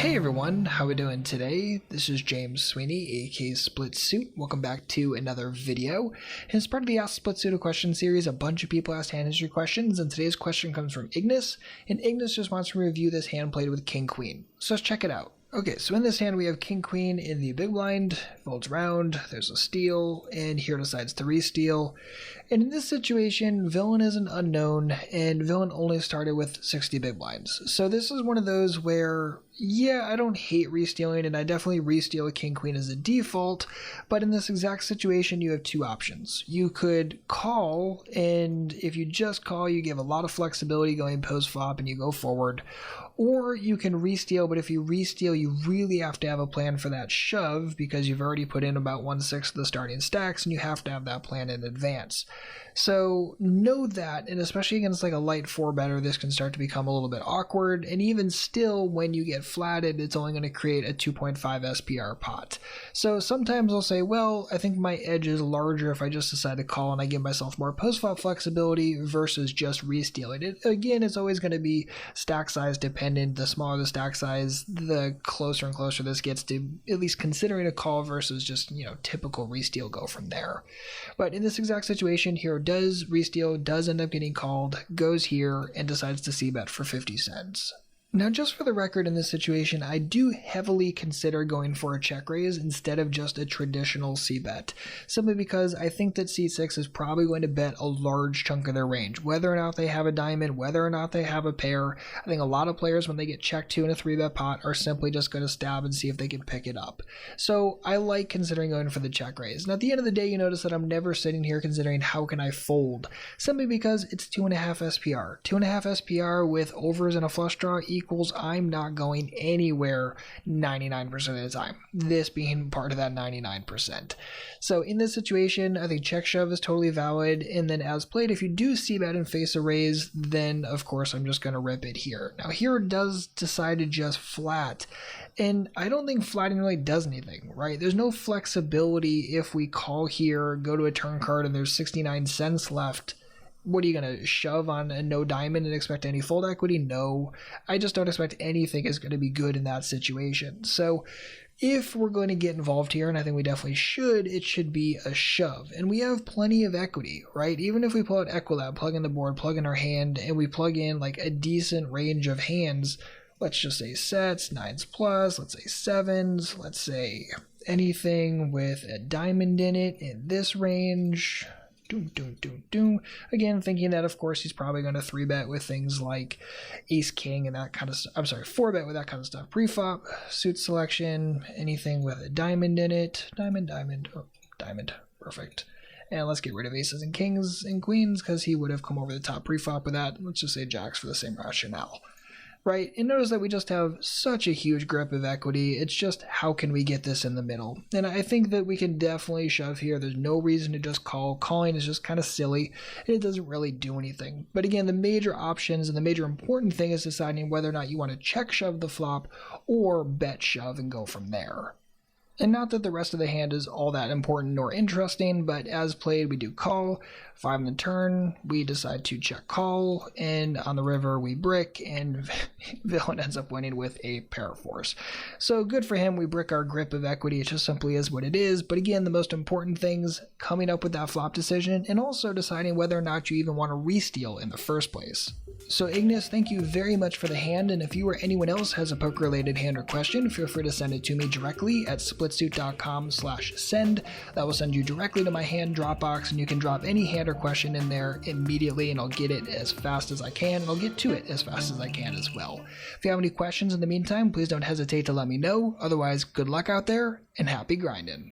Hey everyone, how we doing today? This is James Sweeney, aka SplitSuit. Welcome back to another video. And as part of the Ask SplitSuit a Question series, a bunch of people asked hand history questions, and today's question comes from Ignas, and Ignas just wants to review this hand played with King Queen. So let's check it out. Okay, so in this hand we have King Queen in the big blind, folds around, there's a steal, and here decides to re-steal. And in this situation, villain is an unknown, and villain only started with 60 big blinds. So this is one of those where, yeah, I don't hate re-stealing, and I definitely re-steal a King Queen as a default, but in this exact situation you have two options. You could call, and if you just call, you give a lot of flexibility going post-flop and you go forward. Or you can re-steal, but if you re-steal, you really have to have a plan for that shove because you've already put in about 1/6 of the starting stacks and you have to have that plan in advance. So know that, and especially against like a light 4-better, this can start to become a little bit awkward, and even still, when you get flatted, it's only going to create a 2.5 SPR pot. So sometimes I'll say, well, I think my edge is larger if I just decide to call and I give myself more post-flop flexibility versus just re-stealing it. Again, it's always going to be stack size dependent. The smaller the stack size, the closer and closer this gets to at least considering a call versus just, typical re-steal go from there. But in this exact situation, hero does re-steal, does end up getting called, goes here, and decides to c-bet for 50 cents. Now, just for the record, in this situation, I do heavily consider going for a check raise instead of just a traditional c-bet, simply because I think that c6 is probably going to bet a large chunk of their range, whether or not they have a diamond, whether or not they have a pair. I think a lot of players, when they get checked to in a 3-bet pot, are simply just going to stab and see if they can pick it up. So I like considering going for the check raise. And at the end of the day, you notice that I'm never sitting here considering how can I fold, simply because it's 2.5 SPR. 2.5 SPR with overs and a flush draw equals I'm not going anywhere 99% of the time, this being part of that 99%. So in this situation, I think check shove is totally valid, and then as played, if you do c-bet and face a raise, then of course I'm just going to rip it here. Now here does decide to just flat, and I don't think flatting really does anything, right? There's no flexibility if we call here, go to a turn card, and there's 69 cents left. What are you going to shove on a no diamond and expect any fold equity? No, I just don't expect anything is going to be good in that situation. So if we're going to get involved here, and I think we definitely should, it should be a shove. And we have plenty of equity, right? Even if we pull out Equilab, plug in the board, plug in our hand, and we plug in like a decent range of hands, let's just say sets, 9s plus, let's say 7s, let's say anything with a diamond in it in this range. Again, thinking that, of course, he's probably going to 3-bet with things like ace king and that kind of stuff. I'm sorry, 4-bet with that kind of stuff. Preflop, suit selection, anything with a diamond in it. Diamond, perfect. And let's get rid of aces and kings and queens because he would have come over the top preflop with that. Let's just say jacks for the same rationale. Right, and notice that we just have such a huge grip of equity. It's just how can we get this in the middle? And I think that we can definitely shove here. There's no reason to just call. Calling is just kind of silly, and it doesn't really do anything. But again, the major options and the major important thing is deciding whether or not you want to check shove the flop or bet shove and go from there. And not that the rest of the hand is all that important or interesting, but as played, we do call. 5 in the turn, we decide to check call, and on the river we brick, and villain ends up winning with a pair force. So good for him, we brick our grip of equity. It just simply is what it is. But again, the most important things, coming up with that flop decision, and also deciding whether or not you even want to re-steal in the first place. So Ignas, thank you very much for the hand, and if you or anyone else has a poker-related hand or question, feel free to send it to me directly at splitsuit.com/send. That will send you directly to my hand Dropbox, and you can drop any hand or question in there immediately, and I'll get it as fast as I can, and I'll get to it as fast as I can as well. If you have any questions in the meantime, please don't hesitate to let me know. Otherwise, good luck out there, and happy grinding.